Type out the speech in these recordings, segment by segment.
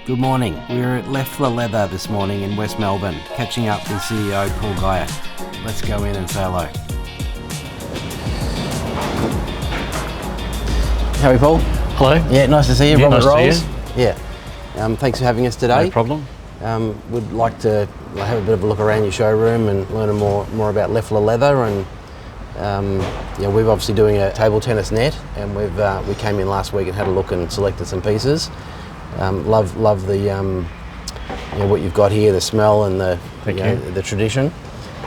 Good morning. We're at Leffler Leather this morning in West Melbourne, catching up with CEO Paul Guyett. Let's go in and say hello. How are you, Paul? Hello. Yeah, nice to see you. Yeah, Robert nice to Rolls. Yeah. Thanks for having us today. No problem. We'd like to have a bit of a look around your showroom and learn more about Leffler Leather. And we're obviously doing a table tennis net, and we came in last week and had a look and selected some pieces. Love the what you've got here, the smell and the tradition.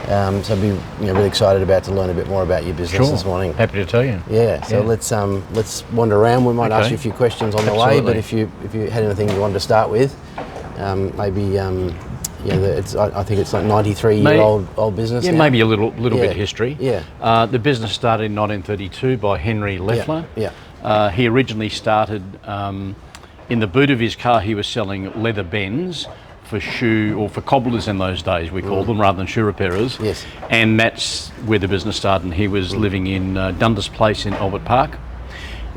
So I'd be really excited to learn a bit more about your business this morning. Happy to tell you. Yeah. So let's wander around. We might ask you a few questions on the way, but if you had anything you wanted to start with, maybe I think it's like 93-year-old business. Yeah, now. Maybe a little bit of history. Yeah. The business started in 1932 by Henry Leffler. Yeah. He originally started in the boot of his car. He was selling leather bends for cobblers in those days, we called them, rather than shoe repairers. Yes. And that's where the business started. And he was living in Dundas Place in Albert Park.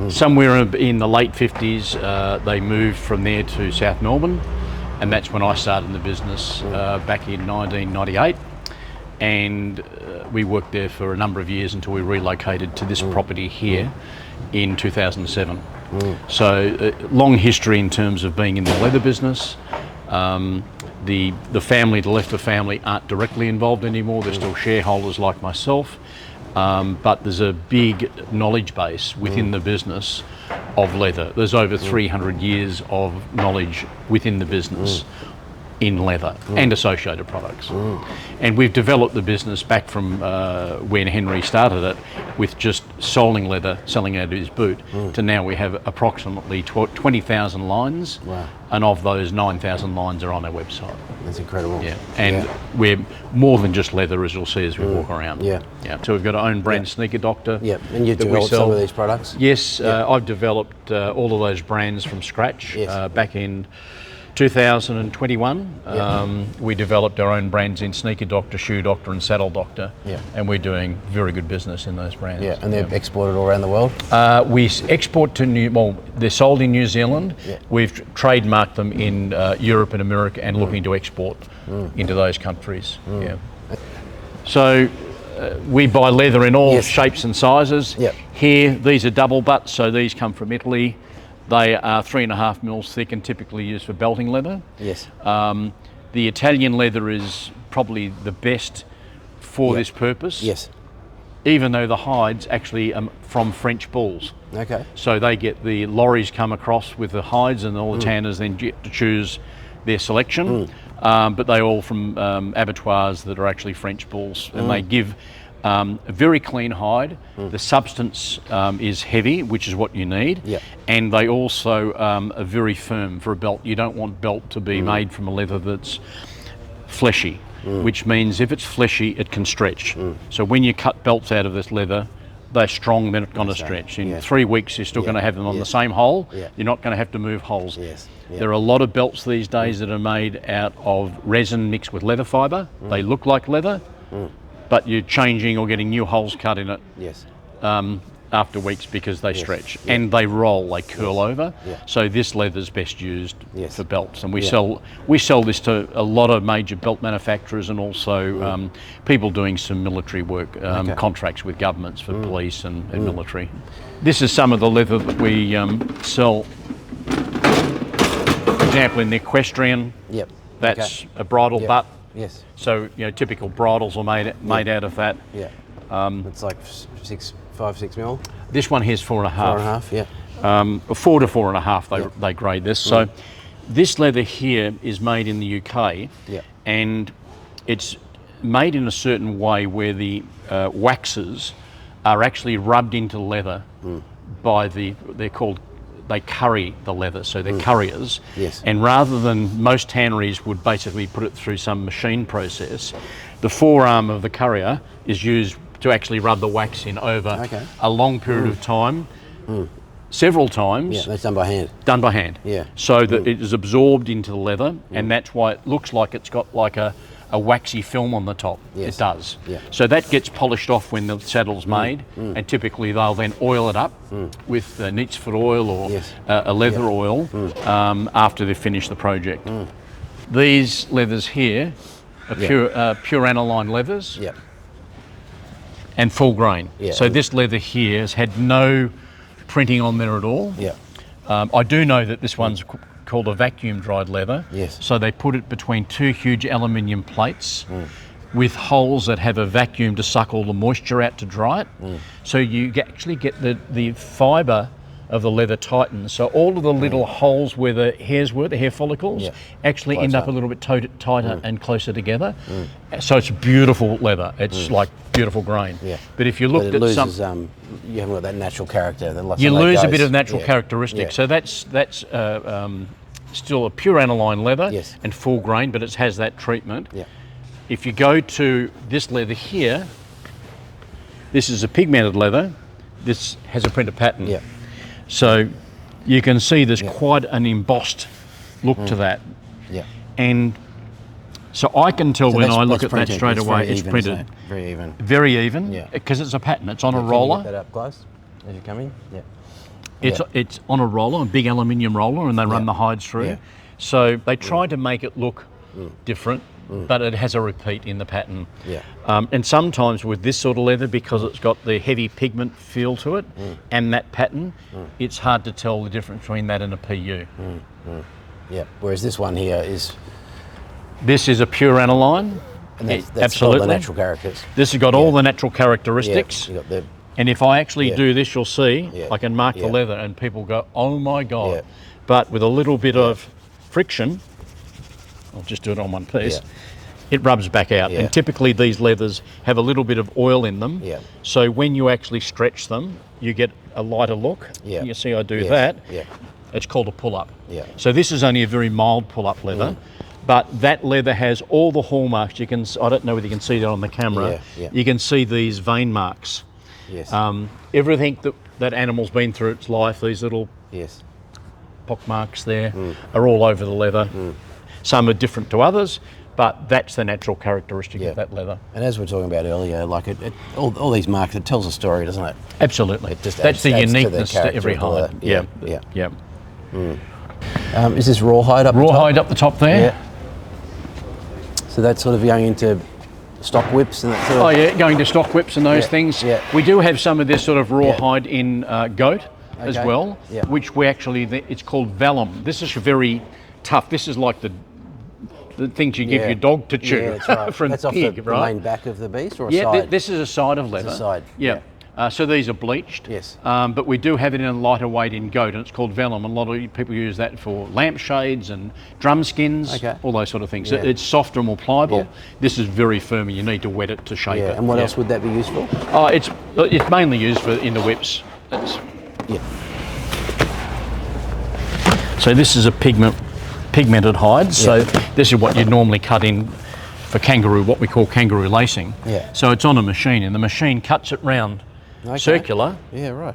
Somewhere in the late 50s, they moved from there to South Melbourne, and that's when I started in the business back in 1998. And we worked there for a number of years until we relocated to this property here in 2007. So long history in terms of being in the leather business. The family, the Leffler family, aren't directly involved anymore. They're still shareholders like myself, but there's a big knowledge base within the business of leather. There's over 300 years of knowledge within the business in leather and associated products. And we've developed the business back from when Henry started it with just selling leather, selling out of his boot, to now we have approximately 20,000 lines. Wow. And of those, 9,000 lines are on our website. That's incredible. Yeah, and we're more than just leather, as you'll see as we walk around. Yeah. Yeah. So we've got our own brand, Sneaker Doctor. Yeah, and you've developed some of these products? Yes, I've developed all of those brands from scratch. Yes. Back in 2021, we developed our own brands in Sneaker Doctor, Shoe Doctor and Saddle Doctor, and we're doing very good business in those brands. Yeah, and they're exported all around the world? We export to they're sold in New Zealand. Yeah. We've trademarked them in Europe and America and looking to export into those countries. Yeah. So we buy leather in all shapes and sizes. Yep. Here, these are double butts, so these come from Italy. They are 3.5 mils thick and typically used for belting leather. Yes. The Italian leather is probably the best for this purpose. Yes. Even though the hides actually are from French bulls. Okay. So they get the lorries come across with the hides, and all the tanners then get to choose their selection. But they're all from abattoirs that are actually French bulls, and they give a very clean hide. The substance is heavy, which is what you need. Yep. And they also are very firm for a belt. You don't want belt to be made from a leather that's fleshy, which means if it's fleshy, it can stretch. So when you cut belts out of this leather, they're strong, they're not going to stretch. In 3 weeks, you're still going to have them on the same hole. You're not going to have to move holes. Yes. There are a lot of belts these days that are made out of resin mixed with leather fibre. They look like leather, but you're changing or getting new holes cut in it after weeks because they stretch and they roll, they curl over. So this leather is best used for belts, and we sell this to a lot of major belt manufacturers and also people doing some military work, contracts with governments for police and military. This is some of the leather that we sell. For example, in the equestrian, that's a bridle butt. Yes. So typical bridles are made out of that. Yeah. It's like 5, 6 mil. This one here's 4.5. 4.5. Yeah. 4 to 4.5. They grade this. So this leather here is made in the UK, and it's made in a certain way where the waxes are actually rubbed into leather by they curry the leather, so they're curriers. Yes. And rather than most tanneries would basically put it through some machine process, the forearm of the currier is used to actually rub the wax in over a long period of time, several times. Yeah, that's done by hand. Done by hand. Yeah. So that it is absorbed into the leather, and that's why it looks like it's got like a a waxy film on the top. Yes. It does. Yeah. So that gets polished off when the saddle's made, and typically they'll then oil it up with neat's foot oil or Yes. a leather oil after they've finished the project. These leathers here are pure aniline leathers. Yeah. And full grain. Yeah. So this leather here has had no printing on there at all. Yeah. I do know that this one's called a vacuum dried leather. Yes. So they put it between two huge aluminium plates with holes that have a vacuum to suck all the moisture out to dry it. So you actually get the fibre of the leather tightens. So all of the little holes where the hairs were, the hair follicles, actually end up a little bit tighter and closer together. So it's beautiful leather. It's like beautiful grain. Yeah. But if you looked at some, you haven't got that natural character. Then you lose a bit of natural characteristic. So that's still a pure aniline leather and full grain, but it has that treatment. Yeah. If you go to this leather here, this is a pigmented leather. This has a printed pattern. Yeah. So you can see there's quite an embossed look to that. Yeah. And so I can tell when I look at that straight away, it's even, printed. Very even. Very even, Yeah. because it's a pattern. It's on a Can you roller. get that up close as you come in? Yeah. It's on a roller, a big aluminium roller, and they run the hides through. Yeah. So they try to make it look different, but it has a repeat in the pattern. Yeah. And sometimes with this sort of leather, because it's got the heavy pigment feel to it and that pattern, it's hard to tell the difference between that and a PU. Yeah. Whereas this one here is, This is a pure aniline. and that's absolutely. got the natural characters. This has got all the natural characteristics. You got the And if I actually do this, you'll see, Yeah. I can mark the Yeah. leather and people go, oh my God. Yeah. But with a little bit of friction, I'll just do it on one piece, Yeah. it rubs back out. Yeah. And typically these leathers have a little bit of oil in them. Yeah. So when you actually stretch them, you get a lighter look. Yeah. You see I do Yes. that. Yeah. It's called a pull-up. Yeah. So this is only a very mild pull-up leather. But that leather has all the hallmarks. You can, I don't know whether you can see that on the camera. Yeah, yeah. You can see these vein marks. Yes. Everything that animal's been through its life, these little Yes. pock marks there are all over the leather. Some are different to others, but that's the natural characteristic of that leather. And as we were talking about earlier, like all these marks, it tells a story, doesn't it? Absolutely. It just That's the adds uniqueness to character every of the leather. hide. Yeah. Yeah. Is this rawhide up the top? Rawhide up the top there. Yeah. So that's sort of going into stock whips and that sort of... Oh yeah, going to stock whips and those Yeah, things. yeah. We do have some of this sort of rawhide in goat as Okay, well, yeah. which we actually, it's called vellum. This is very tough. This is like the things you give your dog to chew. Yeah, that's right. from That's the pig, off the right? main back of the beast or a Yeah, side? this is a side of leather. a side, Yeah. So these are bleached. Yes. But we do have it in a lighter weight in goat, and it's called vellum. A lot of people use that for lampshades and drum skins, Okay. all those sort of things. Yeah. It's softer and more pliable. Yeah. This is very firm, and you need to wet it to shape Yeah, it. and what else would that be used for? Oh, it's mainly used for in the whips. Yeah. So this is a pigmented hide. So this is what you'd normally cut in for kangaroo, what we call kangaroo lacing. Yeah. So it's on a machine, and the machine cuts it round circular, Yeah, right.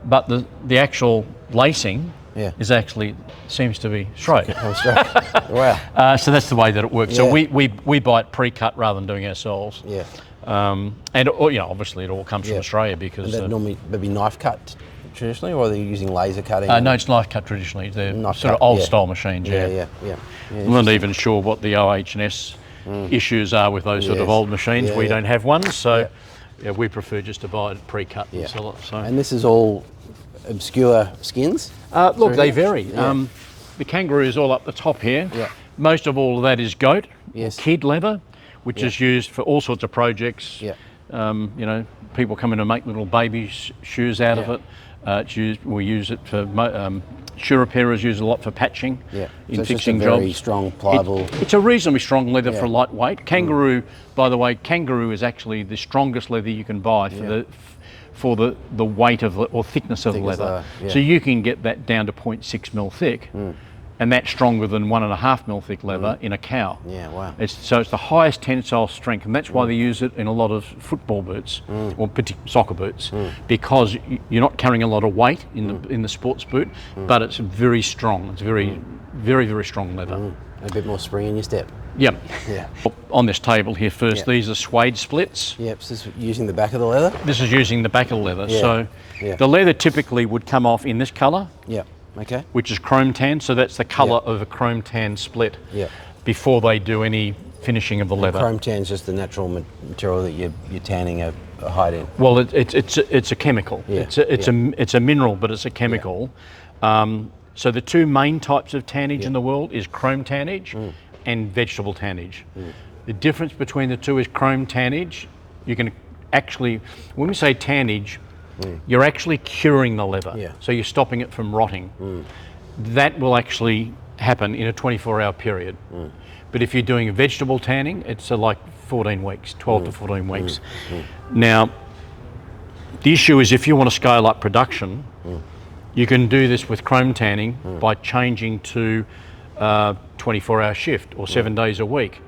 but the actual lacing Yeah. is actually seems to be straight. Oh, straight. Wow. So that's the way that it works. So Yeah. we buy it pre-cut rather than doing it ourselves. Yeah. And obviously it all comes from Australia because And that normally maybe knife cut traditionally, or are they using laser cutting? no, it's knife cut traditionally. They're Knife sort cut, of old yeah. style machines. Yeah. I'm not even sure what the OH&S issues are with those sort of Yes. old machines. Yeah, We yeah. don't have one, so we prefer just to buy it pre-cut Yeah. and sell it. So And this is all obscure skins? look, they here? vary. Yeah. The kangaroo is all up the top here. Yeah. Most of all of that is goat, Yes. or kid leather, which is used for all sorts of projects. Yeah. People come in to make little baby shoes out of Yeah. it. We use it for shoe repairers use it a lot for patching Yeah. in So it's just a fixing very jobs. strong, pliable... It's a reasonably strong leather Yeah. for lightweight. Kangaroo, by the way, kangaroo is actually the strongest leather you can buy for the weight of or thickness of the Thickness leather. leather, yeah. So you can get that down to 0.6 mil thick. and that's stronger than 1.5 mil thick leather in a cow. Yeah, wow. So it's the highest tensile strength, and that's why they use it in a lot of football boots or soccer boots, because you're not carrying a lot of weight in the sports boot, but it's very strong. It's very, very strong leather. A bit more spring in your step. Yep. Yeah. On this table here first, these are suede splits. Yep, so this is using the back of the leather? This is using the back of the leather. Yeah. So the leather typically would come off in this colour. Yep, okay. Which is chrome tan, so that's the colour of a chrome tan split before they do any finishing of the leather. Chrome tan is just the natural material that you're tanning a hide in. Well, it's a chemical. Yeah. It's a mineral, but it's a chemical. So the two main types of tannage in the world is chrome tannage and vegetable tannage. The difference between the two is chrome tannage. You can actually, when we say tannage, you're actually curing the leather. Yeah. So you're stopping it from rotting. That will actually happen in a 24-hour period. But if you're doing a vegetable tanning, it's like 14 weeks, 12 to 14 weeks. Now, the issue is if you want to scale up production, you can do this with chrome tanning by changing to 24-hour shift or 7 days a week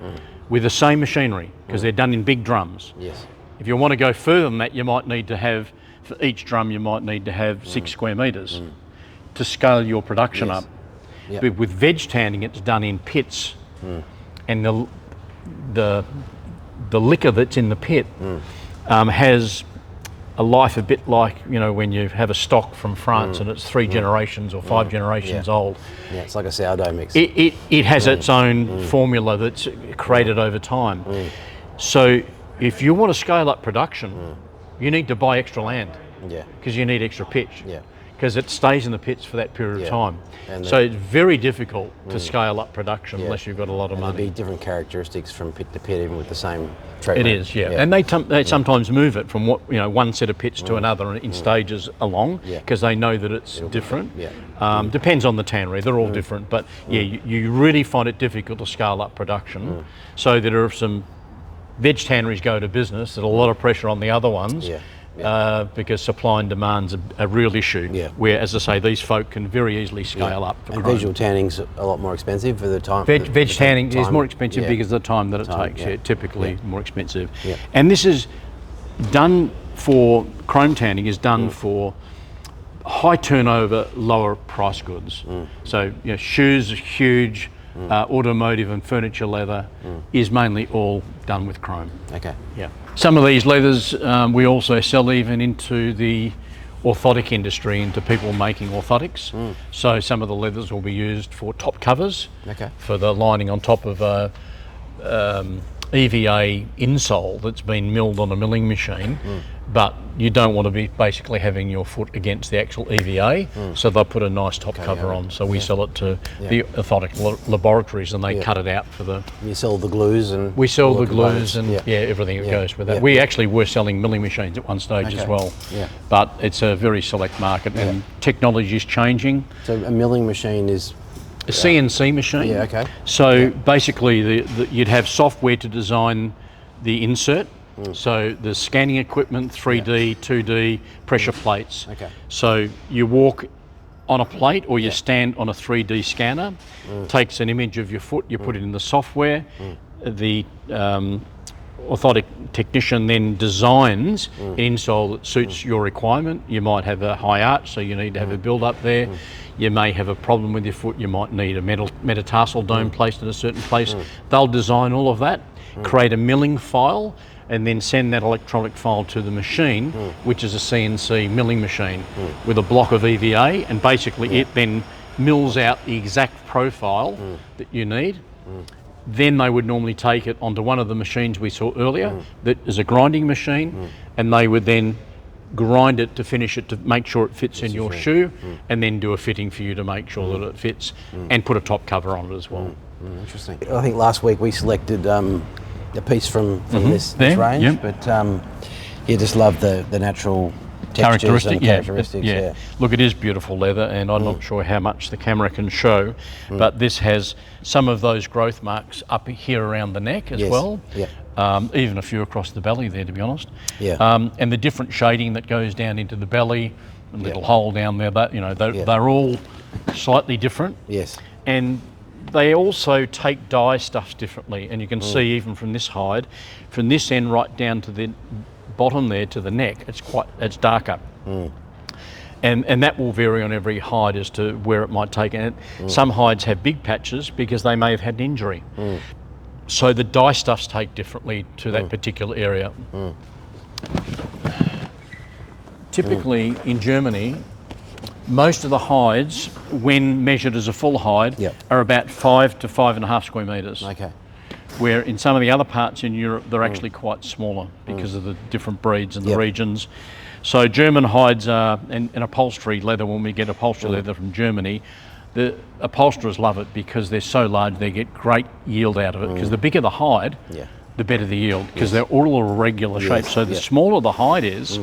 with the same machinery, because they're done in big drums. Yes. If you want to go further than that, you might need to have, for each drum, you might need to have 6 square metres to scale your production up. Yep. But with veg tanning, it's done in pits, and the liquor that's in the pit has a life a bit like, you know, when you have a stock from France and it's 3 generations or 5 generations old. Yeah, it's like a sourdough mix. It has its own formula that's created over time. So if you want to scale up production, you need to buy extra land. Yeah. Because you need extra pitch. Yeah. Because it stays in the pits for that period of time. And so it's very difficult to scale up production unless you've got a lot of money. There'll be different characteristics from pit to pit, even with the same treatment. It is, and they sometimes move it from one set of pits to another in stages along, because they know that it's different. Depends on the tannery; they're all different. But you really find it difficult to scale up production. So there are some veg tanneries go to business. There's a lot of pressure on the other ones. Because supply and demand's a real issue. Where, as I say, these folk can very easily scale up. For and chrome. visual tanning's a lot more expensive for the time. Veg tanning is more expensive because of the time that it takes. Typically more expensive. And this is done for chrome tanning. Is done for high turnover, lower price goods. So shoes are huge. Automotive and furniture leather is mainly all done with chrome. Okay. Yeah. Some of these leathers we also sell even into the orthotic industry, into people making orthotics. So some of the leathers will be used for top covers, for the lining on top of a EVA insole that's been milled on a milling machine. But you don't want to be basically having your foot against the actual EVA, so they'll put a nice top cover on. So we sell it to the orthotic laboratories, and they cut it out for the. You sell the glues and. We sell the glues and everything that goes with that. We actually were selling milling machines at one stage as well. But it's a very select market, and technology is changing. So a milling machine is. A CNC machine. So basically, you'd have software to design the insert. So the scanning equipment, 3D, 2D, pressure plates. So you walk on a plate or you stand on a 3D scanner, takes an image of your foot, you put it in the software. The orthotic technician then designs an insole that suits your requirement. You might have a high arch, so you need to have a build up there. You may have a problem with your foot, you might need a metatarsal dome placed in a certain place. They'll design all of that, create a milling file, and then send that electronic file to the machine, which is a CNC milling machine with a block of EVA, and basically it then mills out the exact profile that you need. Then they would normally take it onto one of the machines we saw earlier that is a grinding machine, and they would then grind it to finish it to make sure it fits in your shoe, and then do a fitting for you to make sure that it fits, and put a top cover on it as well. Interesting. I think last week we selected a piece from this range, but you just love the natural textures and characteristics. Look, it is beautiful leather, and I'm not sure how much the camera can show, but this has some of those growth marks up here around the neck as well. Even a few across the belly there, to be honest. And the different shading that goes down into the belly, a little hole down there, but they're all slightly different. And they also take dye stuffs differently, and you can see even from this hide, from this end right down to the bottom there to the neck, it's darker. And that will vary on every hide as to where it might take. And some hides have big patches because they may have had an injury. So the dye stuffs take differently to that particular area. Typically in Germany, most of the hides, when measured as a full hide, are about 5 to 5.5 square metres. Okay. Where in some of the other parts in Europe, they're actually quite smaller because of the different breeds and the regions. So German hides are, and upholstery leather, when we get upholstery leather from Germany, the upholsterers love it because they're so large, they get great yield out of it. Because the bigger the hide, the better the yield, because they're all irregular shape. So the smaller the hide is,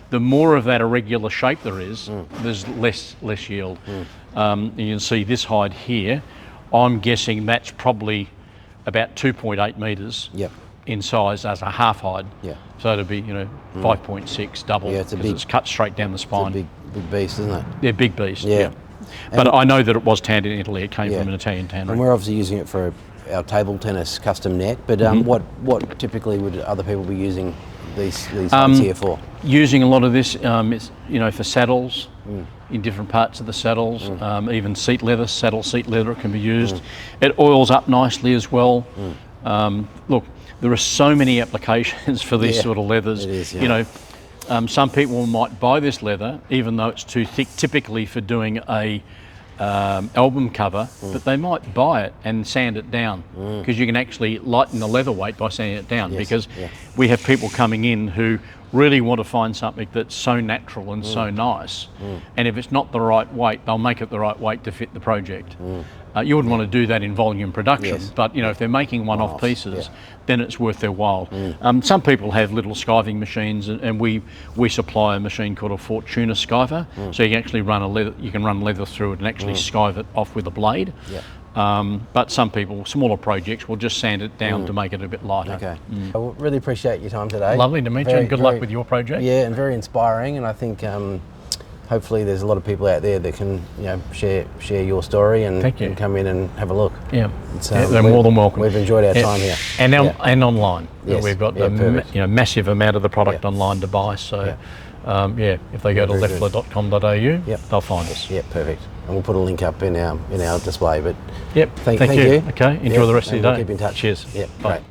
the more of that irregular shape there is, there's less yield. You can see this hide here, I'm guessing that's probably about 2.8 metres in size as a half hide. So it'd be 5.6 double, because it's cut straight down the spine. It's a big beast, isn't it? Yeah, big beast. But I know that it was tanned in Italy. It came from an Italian tannery. And we're obviously using it for our table tennis custom net. But what typically would other people be using these hides here for? Using a lot of this, is, for saddles, in different parts of the saddles, even seat leather, saddle seat leather can be used. It oils up nicely as well. Look, there are so many applications for these sort of leathers. It is, some people might buy this leather, even though it's too thick, typically for doing a album cover, but they might buy it and sand it down, because you can actually lighten the leather weight by sanding it down, because we have people coming in who really want to find something that's so natural and so nice, and if it's not the right weight, they'll make it the right weight to fit the project. You wouldn't want to do that in volume production, but if they're making one-off pieces, then it's worth their while. Some people have little skiving machines, and we supply a machine called a Fortuna skiver, so you can actually run leather through it and actually skive it off with a blade. But some people, smaller projects, will just sand it down to make it a bit lighter. Okay. I really appreciate your time today. Lovely to meet you, and good luck with your project. Yeah, and very inspiring, and I think hopefully there's a lot of people out there that can share your story and come in and have a look. They're more than welcome. We've enjoyed our time here. And online. We've got a massive amount of the product online to buy, so if they go to leffler.com.au, they'll find us. Yeah, perfect. And we'll put a link up in our display. But thank you. Okay, enjoy the rest of your day. We'll keep in touch. Cheers. Bye. Great.